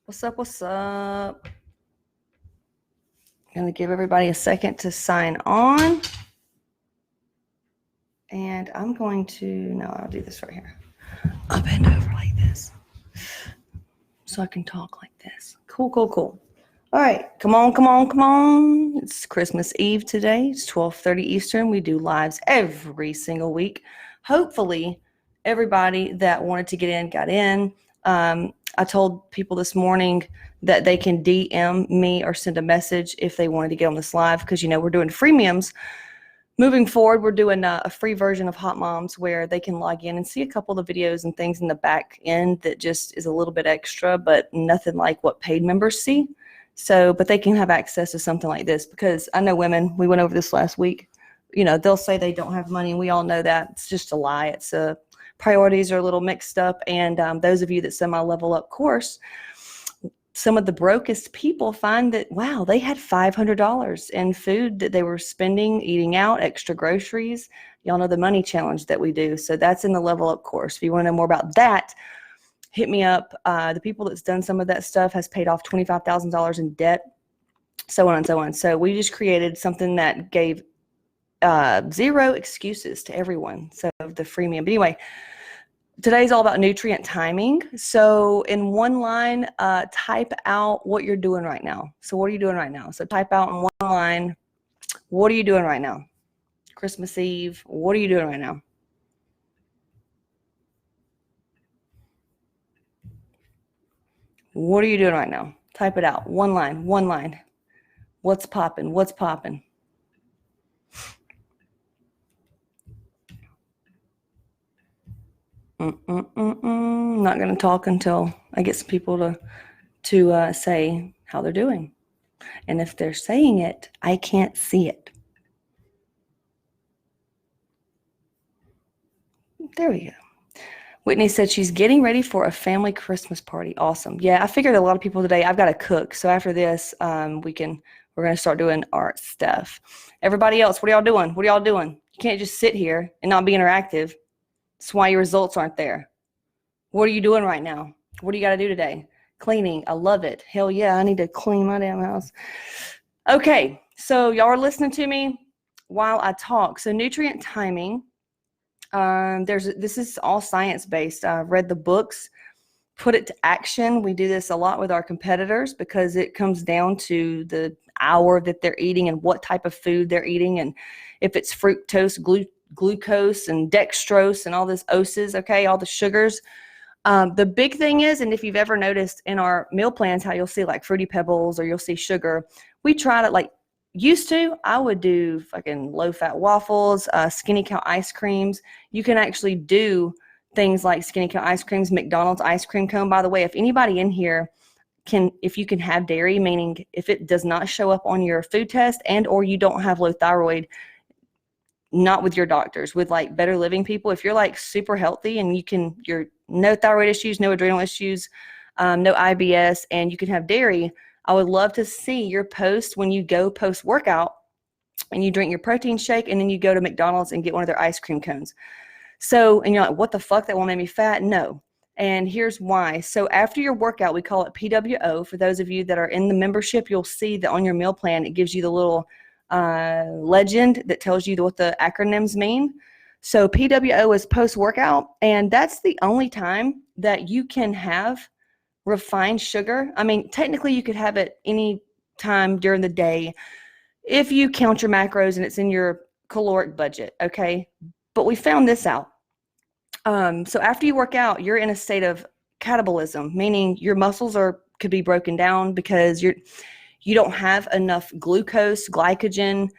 What's up? What's up? I'm going to give everybody a second to sign on. And I'm going to, no, I'll do this right here. I'll bend over like this so I can talk like this. Cool, cool, cool. All right, come on, come on, come on. It's Christmas Eve today. It's 12:30 Eastern. We do lives every single week. Hopefully, everybody that wanted to get in got in. I told people this morning that they can DM me or send a message if they wanted to get on this live because, we're doing freemiums. Moving forward, we're doing a free version of Hot Moms where they can log in and see a couple of the videos and things in the back end that just is a little bit extra, but nothing like what paid members see. So, but they can have access to something like this because I know women, we went over this last week, they'll say they don't have money and we all know that. It's just a lie. It's priorities are a little mixed up. And those of you that semi-level up course, some of the brokest people find that, wow, they had $500 in food that they were spending, eating out, extra groceries. Y'all know the money challenge that we do. So that's in the level up course. If you want to know more about that, hit me up. The people that's done some of that stuff has paid off $25,000 in debt, so on and so on. So we just created something that gave zero excuses to everyone. So the freemium. But anyway, today's all about nutrient timing. So in one line, type out what you're doing right now. So what are you doing right now? So type out in one line, what are you doing right now? Christmas Eve, what are you doing right now? What are you doing right now? Type it out. One line, one line. What's popping? What's popping? Not going to talk until I get some people to say how they're doing. And if they're saying it, I can't see it. There we go. Whitney said she's getting ready for a family Christmas party. Awesome. Yeah, I figured a lot of people today, I've got to cook. So after this, we're going to start doing art stuff. Everybody else, what are y'all doing? What are y'all doing? You can't just sit here and not be interactive. That's why your results aren't there. What are you doing right now? What do you got to do today? Cleaning. I love it. Hell yeah, I need to clean my damn house. Okay, so y'all are listening to me while I talk. So nutrient timing. This is all science-based. I've read the books, put it to action. We do this a lot with our competitors because it comes down to the hour that they're eating and what type of food they're eating. And if it's fructose, glucose and dextrose and all this oses, okay, all the sugars. The big thing is, and if you've ever noticed in our meal plans, how you'll see like Fruity Pebbles or you'll see sugar, we try to used to, I would do fucking low-fat waffles, Skinny Cow ice creams. You can actually do things like Skinny Cow ice creams, McDonald's ice cream cone. By the way, if anybody in here if you can have dairy, meaning if it does not show up on your food test and or you don't have low thyroid, not with your doctors, with like Better Living people, if you're like super healthy and you're no thyroid issues, no adrenal issues, no IBS, and you can have dairy, I would love to see your post when you go post-workout and you drink your protein shake and then you go to McDonald's and get one of their ice cream cones. So, and you're like, what the fuck? That won't make me fat? No. And here's why. So after your workout, we call it PWO. For those of you that are in the membership, you'll see that on your meal plan, it gives you the little legend that tells you what the acronyms mean. So PWO is post-workout, and that's the only time that you can have refined sugar. I mean, technically you could have it any time during the day if you count your macros and it's in your caloric budget, okay? But we found this out. So after you work out, you're in a state of catabolism, meaning your muscles could be broken down because you don't have enough glucose, glycogen,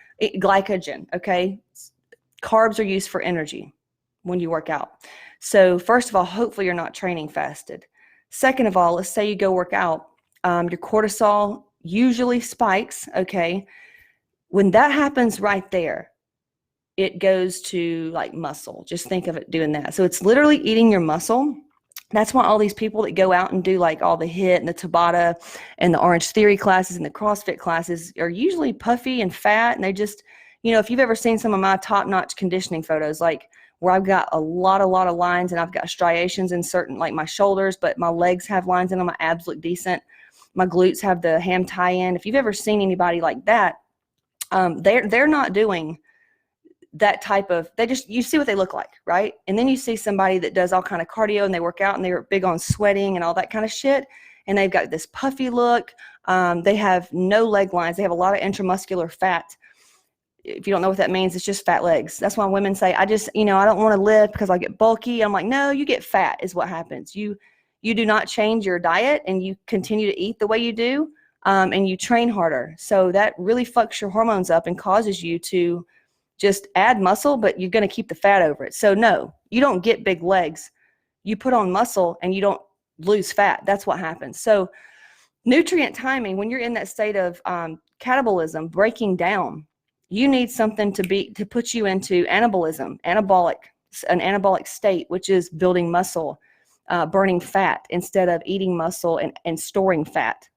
okay? Carbs are used for energy when you work out. So first of all, hopefully you're not training fasted. Second of all, let's say you go work out, your cortisol usually spikes, okay? When that happens right there, it goes to like muscle. Just think of it doing that. So it's literally eating your muscle. That's why all these people that go out and do like all the HIIT and the Tabata and the Orange Theory classes and the CrossFit classes are usually puffy and fat. And they just, if you've ever seen some of my top-notch conditioning photos, like where I've got a lot of lines, and I've got striations in certain, like my shoulders, but my legs have lines in them. My abs look decent. My glutes have the ham tie-in. If you've ever seen anybody like that, they're not doing that type of, you see what they look like, right? And then you see somebody that does all kind of cardio and they work out and they're big on sweating and all that kind of shit. And they've got this puffy look. They have no leg lines. They have a lot of intramuscular fat. If you don't know what that means, it's just fat legs. That's why women say, I don't want to lift because I get bulky. I'm like, no, you get fat is what happens. You do not change your diet and you continue to eat the way you do, and you train harder. So that really fucks your hormones up and causes you to just add muscle, but you're going to keep the fat over it. So no, you don't get big legs. You put on muscle and you don't lose fat. That's what happens. So nutrient timing, when you're in that state of catabolism, breaking down, you need something to put you into an anabolic state, which is building muscle, burning fat instead of eating muscle and storing fat.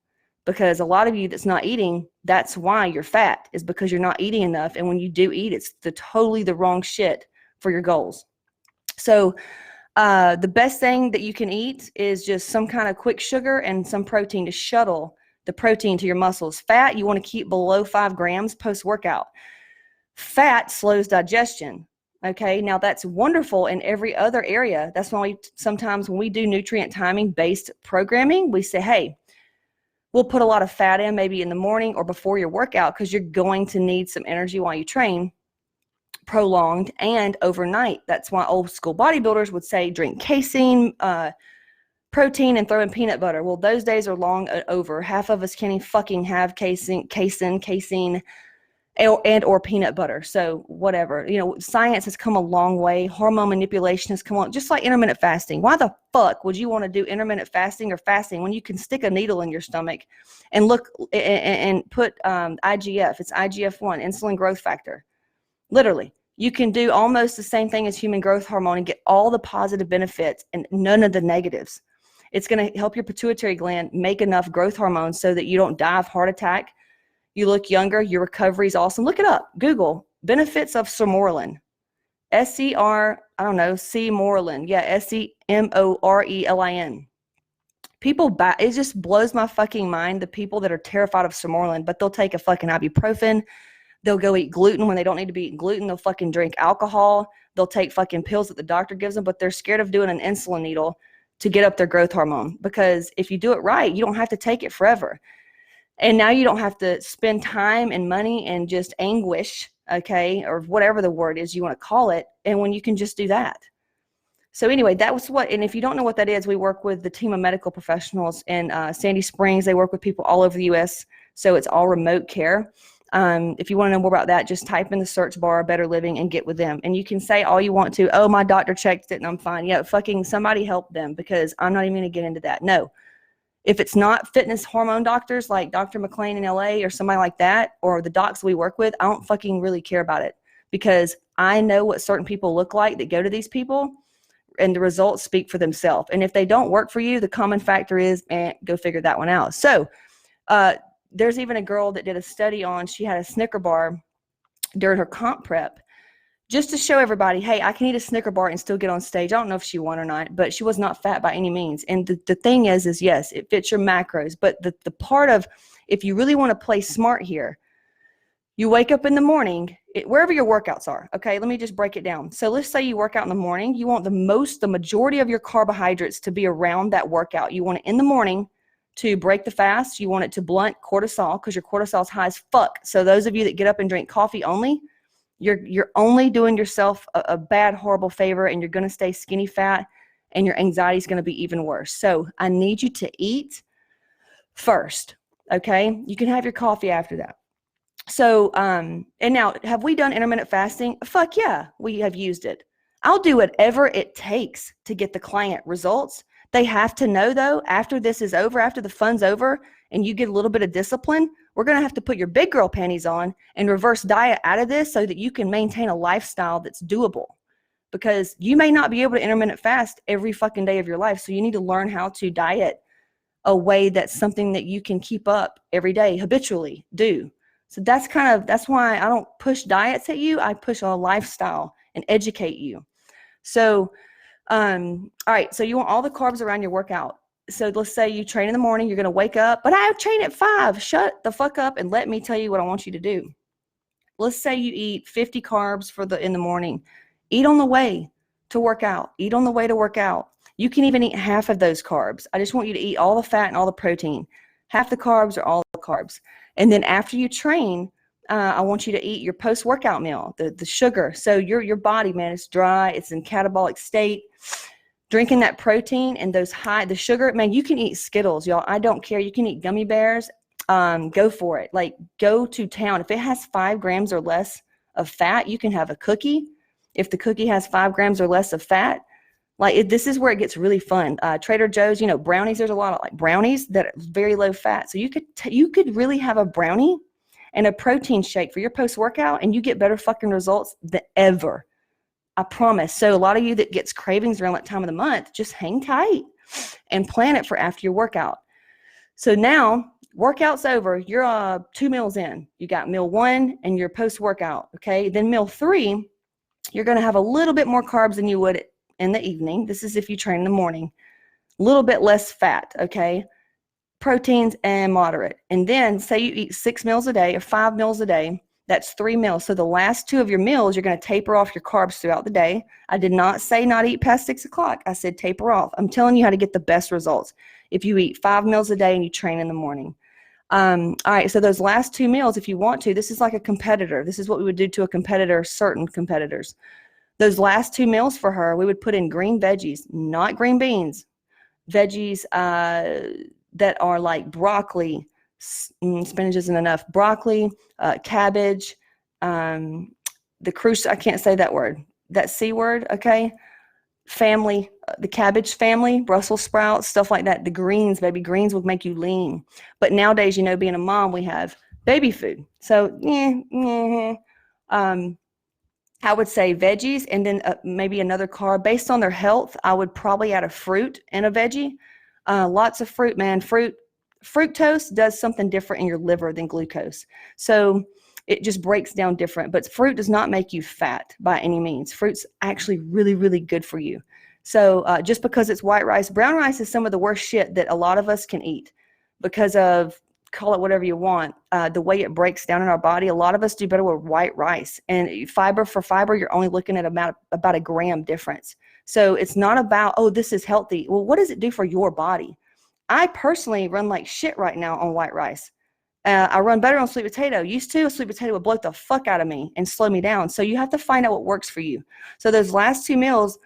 Because a lot of you that's not eating, that's why you're fat, is because you're not eating enough. And when you do eat, it's totally the wrong shit for your goals. So the best thing that you can eat is just some kind of quick sugar and some protein to shuttle the protein to your muscles. Fat, you want to keep below 5 grams post-workout. Fat slows digestion. Okay, now that's wonderful in every other area. That's why sometimes when we do nutrient timing based programming, we say, hey, we'll put a lot of fat in maybe in the morning or before your workout because you're going to need some energy while you train, prolonged and overnight. That's why old school bodybuilders would say drink casein, protein, and throw in peanut butter. Well, those days are long over. Half of us can't even fucking have casein, and or peanut butter. So whatever, science has come a long way. Hormone manipulation has come on, just like intermittent fasting. Why the fuck would you want to do intermittent fasting or fasting when you can stick a needle in your stomach and look and put IGF? It's IGF-1, insulin growth factor. Literally, you can do almost the same thing as human growth hormone and get all the positive benefits and none of the negatives. It's going to help your pituitary gland make enough growth hormone so that you don't die of heart attack. You look younger, your recovery is awesome. Look it up. Google benefits of Sermorelin. Sermorelin. Yeah, Semorelin. People it just blows my fucking mind, the people that are terrified of Sermorelin, but they'll take a fucking ibuprofen. They'll go eat gluten when they don't need to be eating gluten. They'll fucking drink alcohol. They'll take fucking pills that the doctor gives them, but they're scared of doing an insulin needle to get up their growth hormone. Because if you do it right, you don't have to take it forever. And now you don't have to spend time and money and just anguish, okay, or whatever the word is you want to call it, and when you can just do that. So anyway, that was and if you don't know what that is, we work with the team of medical professionals in Sandy Springs. They work with people all over the U.S., so it's all remote care. If you want to know more about that, just type in the search bar Better Living and get with them. And you can say all you want to, oh, my doctor checked it and I'm fine. Yeah, fucking somebody help them, because I'm not even going to get into that. No. If it's not fitness hormone doctors like Dr. McLean in LA or somebody like that, or the docs we work with, I don't fucking really care about it, because I know what certain people look like that go to these people, and the results speak for themselves. And if they don't work for you, the common factor is, go figure that one out. So there's even a girl that did a study on, she had a Snicker bar during her comp prep, just to show everybody, hey, I can eat a Snicker bar and still get on stage. I don't know if she won or not, but she was not fat by any means. And the thing is yes, it fits your macros. But the part of, if you really want to play smart here, you wake up in the morning, wherever your workouts are. Okay, let me just break it down. So let's say you work out in the morning. You want the majority of your carbohydrates to be around that workout. You want it in the morning to break the fast. You want it to blunt cortisol, because your cortisol is high as fuck. So those of you that get up and drink coffee only, you're only doing yourself a bad, horrible favor, and you're going to stay skinny fat, and your anxiety is going to be even worse. So I need you to eat first, okay? You can have your coffee after that. So, and now, have we done intermittent fasting? Fuck yeah, we have used it. I'll do whatever it takes to get the client results. They have to know, though, after this is over, after the fun's over, and you get a little bit of discipline, we're going to have to put your big girl panties on and reverse diet out of this so that you can maintain a lifestyle that's doable. Because you may not be able to intermittent fast every fucking day of your life. So you need to learn how to diet a way that's something that you can keep up every day, habitually do. So that's why I don't push diets at you. I push a lifestyle and educate you. So, all right. So you want all the carbs around your workout. So let's say you train in the morning, you're going to wake up, but I train at 5. Shut the fuck up and let me tell you what I want you to do. Let's say you eat 50 carbs in the morning. Eat on the way to work out. Eat on the way to work out. You can even eat half of those carbs. I just want you to eat all the fat and all the protein. Half the carbs or all the carbs. And then after you train, I want you to eat your post-workout meal, the sugar. So your body, man, it's dry. It's in catabolic state. Drinking that protein and the sugar, man, you can eat Skittles, y'all. I don't care. You can eat gummy bears. Go for it. Like, go to town. If it has 5 grams or less of fat, you can have a cookie. If the cookie has 5 grams or less of fat, this is where it gets really fun. Trader Joe's, brownies, there's a lot of like brownies that are very low fat. So you could really have a brownie and a protein shake for your post-workout, and you get better fucking results than ever. I promise. So a lot of you that gets cravings around that time of the month, just hang tight and plan it for after your workout. So now workout's over. You're 2 meals in. You got meal 1 and your post-workout. Okay. Then meal 3, you're going to have a little bit more carbs than you would in the evening. This is if you train in the morning. A little bit less fat. Okay. Proteins and moderate. And then say you eat 6 meals a day or 5 meals a day. That's 3 meals. So the last 2 of your meals, you're going to taper off your carbs throughout the day. I did not say not eat past 6 o'clock. I said taper off. I'm telling you how to get the best results if you eat 5 meals a day and you train in the morning. All right, so those last 2 meals, if you want to, this is like a competitor. This is what we would do to a competitor, certain competitors. Those last 2 meals for her, we would put in green veggies, not green beans. Veggies that are like broccoli, spinach isn't enough, broccoli, cabbage, I can't say that word, that C word, okay? Family, the cabbage family, Brussels sprouts, stuff like that. The greens, baby, greens will make you lean. But nowadays, being a mom, we have baby food. So, I would say veggies and then maybe another carb. Based on their health, I would probably add a fruit and a veggie. Lots of fruit, man. Fructose does something different in your liver than glucose. So it just breaks down different. But fruit does not make you fat by any means. Fruit's actually really, really good for you. So just because it's white rice, brown rice is some of the worst shit that a lot of us can eat because of, call it whatever you want, the way it breaks down in our body. A lot of us do better with white rice. And fiber for fiber, you're only looking at about a gram difference. So it's not about, oh, this is healthy. Well, what does it do for your body? I personally run like shit right now on white rice. I run better on sweet potato. Used to, a sweet potato would bloat the fuck out of me and slow me down. So you have to find out what works for you. So those last 2 meals,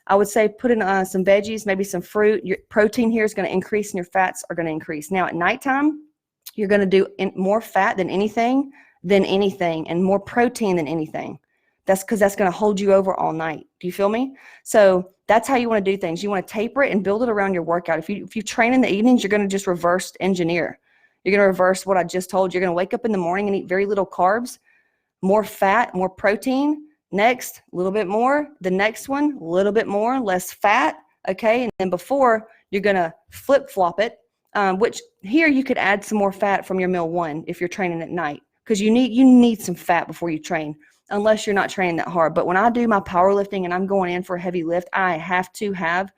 I would say put in some veggies, maybe some fruit. Your protein here is going to increase and your fats are going to increase. Now at nighttime, you're going to do more fat than anything and more protein than anything. That's because that's going to hold you over all night. Do you feel me? So that's how you want to do things. You want to taper it and build it around your workout. If you train in the evenings, you're going to just reverse engineer. You're going to reverse what I just told you. You're going to wake up in the morning and eat very little carbs, more fat, more protein. Next, a little bit more. The next one, a little bit more, less fat. Okay. And then before, you're going to flip-flop it, which here you could add some more fat from your meal 1 if you're training at night, because you need some fat before you train, unless you're not training that hard. But when I do my powerlifting and I'm going in for a heavy lift, I have to have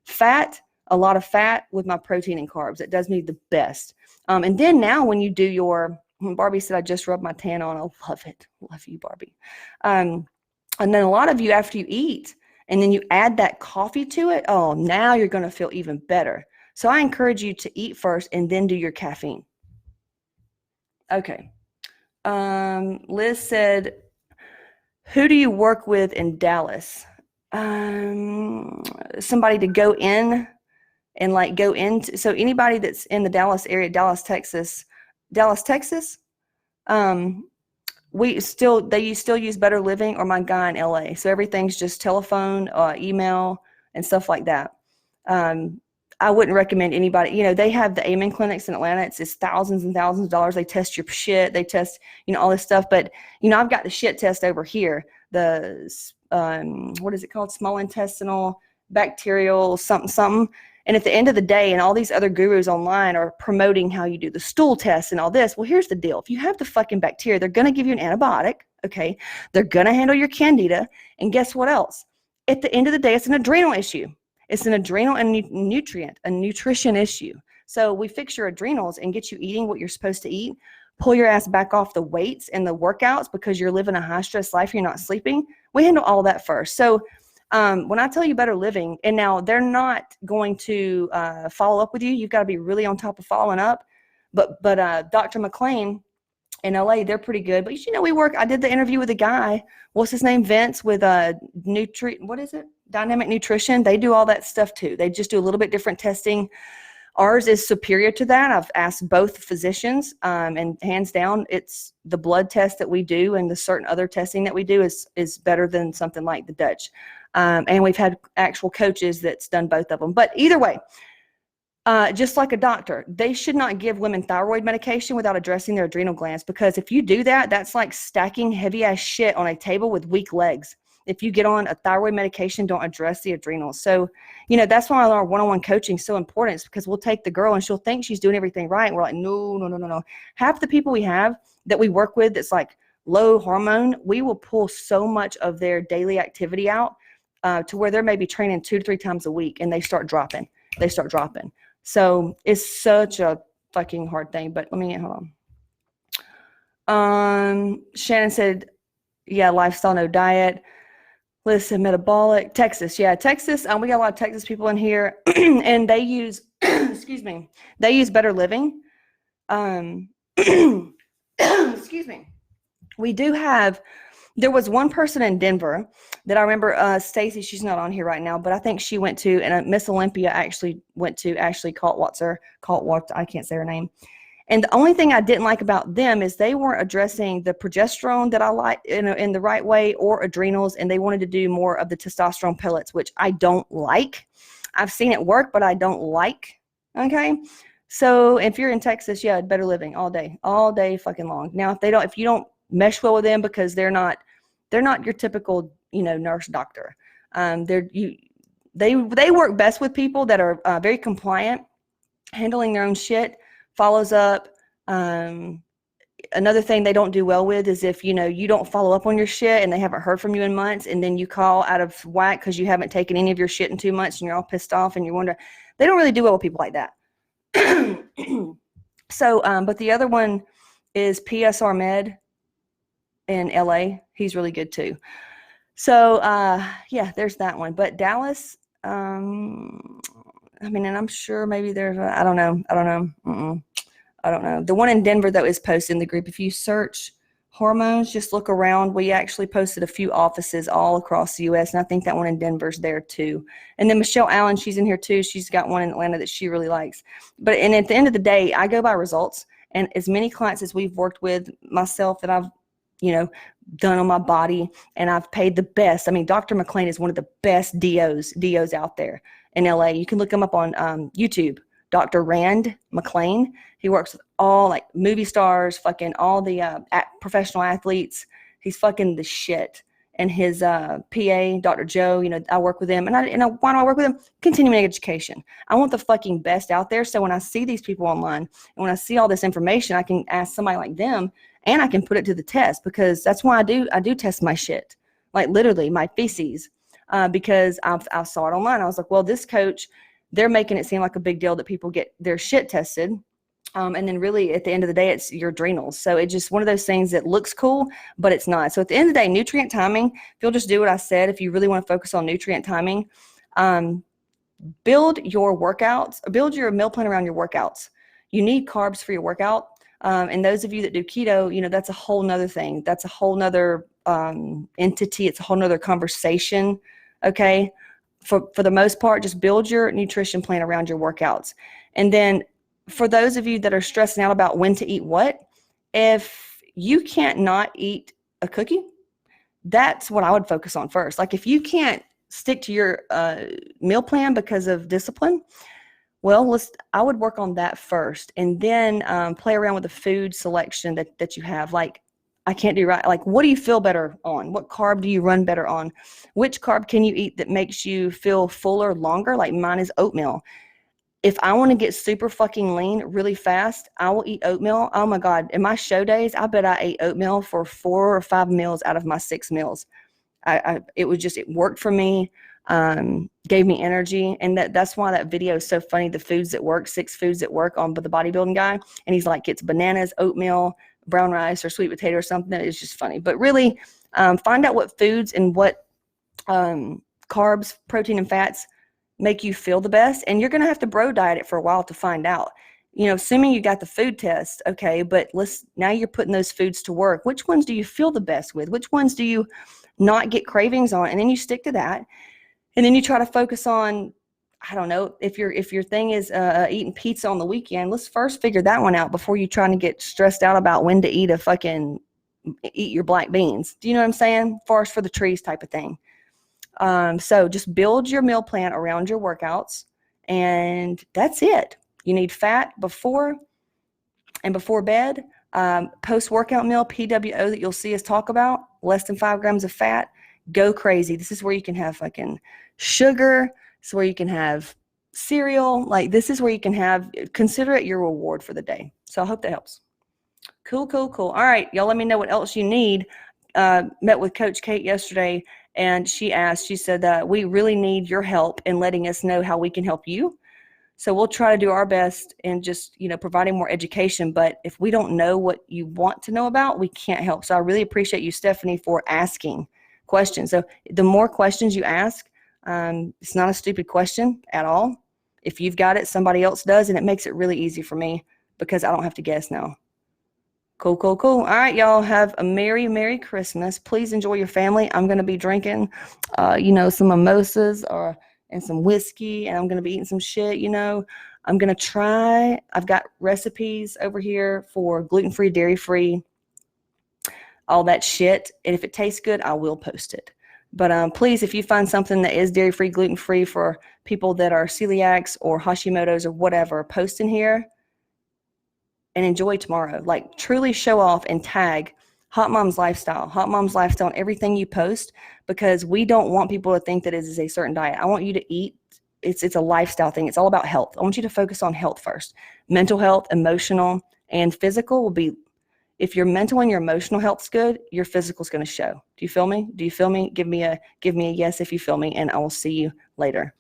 fat, a lot of fat with my protein and carbs. It does me the best. And then now when you do Barbie said, I just rubbed my tan on. I love it. Love you, Barbie. And then a lot of you, after you eat and then you add that coffee to it, oh, now you're going to feel even better. So I encourage you to eat first and then do your caffeine. Okay. Liz said, who do you work with in Dallas? Somebody to go in and go into. So anybody that's in the Dallas area, Dallas, Texas, they still use Better Living or my guy in LA. So everything's just telephone, email, and stuff like that. I wouldn't recommend anybody, they have the Amen clinics in Atlanta. It's thousands and thousands of dollars. They test your shit. They test, all this stuff. But, I've got the shit test over here. The, what is it called? Small intestinal, bacterial, something. And at the end of the day, and all these other gurus online are promoting how you do the stool test and all this. Well, here's the deal. If you have the fucking bacteria, they're going to give you an antibiotic. Okay. They're going to handle your candida. And guess what else? at the end of the day, it's an adrenal issue. It's an adrenal and a nutrition issue. So we fix your adrenals and get you eating what you're supposed to eat, pull your ass back off the weights and the workouts because you're living a high stress life, you're not sleeping. We handle all that first. So when I tell you better living, and now they're not going to follow up with you, you've got to be really on top of following up. But Dr. McLean in LA, they're pretty good. But I did the interview with a guy, what's his name, Vince, with Dynamic Nutrition. They do all that stuff too. They just do a little bit different testing. Ours is superior to that. I've asked both physicians, and hands down, it's the blood test that we do and the certain other testing that we do is better than something like the Dutch. And we've had actual coaches that's done both of them. But either way, just like a doctor, they should not give women thyroid medication without addressing their adrenal glands, because if you do that, that's like stacking heavy ass shit on a table with weak legs. If you get on a thyroid medication, don't address the adrenals. So, that's why our one-on-one coaching is so important. It's because we'll take the girl and she'll think she's doing everything right. And we're like, no. Half the people we have that we work with that's like low hormone, we will pull so much of their daily activity out to where they're maybe training 2 to 3 times a week and they start dropping. So it's such a fucking hard thing. But hold on. Shannon said, yeah, lifestyle, no diet. Listen, metabolic. Texas. Yeah, Texas. We got a lot of Texas people in here, and they use, they use Better Living. Excuse me. We do have, there was one person in Denver that I remember, Stacy, she's not on here right now, but I think she went to, and Miss Olympia actually went to, Ashley Kaltwatzer, I can't say her name. And the only thing I didn't like about them is they weren't addressing the progesterone that I like in the right way, or adrenals, and they wanted to do more of the testosterone pellets, which I don't like. I've seen it work, but I don't like. Okay. So if you're in Texas, yeah, Better Living all day fucking long. Now, if you don't mesh well with them because they're not your typical, nurse doctor. They work best with people that are very compliant, handling their own shit, follows up. Another thing they don't do well with is if, you don't follow up on your shit and they haven't heard from you in months, and then you call out of whack because you haven't taken any of your shit in 2 months and you're all pissed off and you wonder, they don't really do well with people like that. So, but the other one is PSR Med in LA. He's really good too. So, yeah, there's that one. But Dallas, and I'm sure maybe there's, I don't know. I don't know. The one in Denver, though, is posted in the group. If you search hormones, just look around. We actually posted a few offices all across the U.S., and I think that one in Denver's there too. And then Michelle Allen, she's in here too. She's got one in Atlanta that she really likes. And at the end of the day, I go by results. And as many clients as we've worked with, myself, that I've, done on my body, and I've paid the best. Dr. McLean is one of the best DOs out there in LA. You can look him up on YouTube, Dr. Rand McLean. He works with all like movie stars, fucking all the professional athletes. He's fucking the shit. And his PA, Dr. Joe, I work with him. And why do I work with him? Continuing education. I want the fucking best out there. So when I see these people online and when I see all this information, I can ask somebody like them, and I can put it to the test, because that's why I do test my shit, like literally my feces, because I saw it online. I was like, well, this coach, they're making it seem like a big deal that people get their shit tested. And then really at the end of the day, it's your adrenals. So it's just one of those things that looks cool, but it's not. So at the end of the day, nutrient timing, if you'll just do what I said, if you really want to focus on nutrient timing, build your workouts, build your meal plan around your workouts. You need carbs for your workout. And those of you that do keto, that's a whole nother thing. That's a whole nother entity. It's a whole nother conversation. Okay. For the most part, just build your nutrition plan around your workouts. And then for those of you that are stressing out about when to eat what, if you can't not eat a cookie, that's what I would focus on first. Like if you can't stick to your meal plan because of discipline, well, I would work on that first, and then play around with the food selection that you have. Like, I can't do right. Like, what do you feel better on? What carb do you run better on? Which carb can you eat that makes you feel fuller longer? Like mine is oatmeal. If I want to get super fucking lean really fast, I will eat oatmeal. Oh my God. In my show days, I bet I ate oatmeal for 4 or 5 meals out of my 6 meals. It was just, it worked for me, gave me energy. And that's why that video is so funny. The foods that work, 6 foods that work on the bodybuilding guy. And he's like, it's bananas, oatmeal, brown rice, or sweet potato or something. It's just funny. But really, find out what foods and what carbs, protein, and fats make you feel the best. And you're going to have to bro diet it for a while to find out. You know, assuming you got the food test, okay, but now you're putting those foods to work. Which ones do you feel the best with? Which ones do you not get cravings on? And then you stick to that. And then you try to focus on, I don't know, if your thing is eating pizza on the weekend, let's first figure that one out before you're trying to get stressed out about when to eat your black beans. Do you know what I'm saying? Forest for the trees type of thing. So just build your meal plan around your workouts, and that's it. You need fat before bed. Post-workout meal, PWO, that you'll see us talk about, less than 5 grams of fat. Go crazy. This is where you can have fucking sugar. This is where you can have cereal. Like, this is where you can consider it your reward for the day. So I hope that helps. Cool. All right, y'all, let me know what else you need. Met with Coach Kate yesterday, and she said that we really need your help in letting us know how we can help you. So we'll try to do our best in just, providing more education. But if we don't know what you want to know about, we can't help. So I really appreciate you, Stephanie, for asking questions. So the more questions you ask, it's not a stupid question at all. If you've got it, somebody else does, and it makes it really easy for me because I don't have to guess now. Cool. All right, y'all, have a Merry Christmas. Please enjoy your family. I'm going to be drinking, some mimosas and some whiskey, and I'm going to be eating some shit, I'm going to try. I've got recipes over here for gluten-free, dairy-free, all that shit. And if it tastes good, I will post it. But please, if you find something that is dairy-free, gluten-free for people that are celiacs or Hashimoto's or whatever, post in here and enjoy tomorrow. Like, truly show off and tag Hot Mom's Lifestyle on everything you post, because we don't want people to think that it is a certain diet. I want you to eat. It's a lifestyle thing. It's all about health. I want you to focus on health first. Mental health, emotional, and physical will be, if your mental and your emotional health's good, your physical's going to show. Do you feel me? Give me a yes if you feel me, and I will see you later.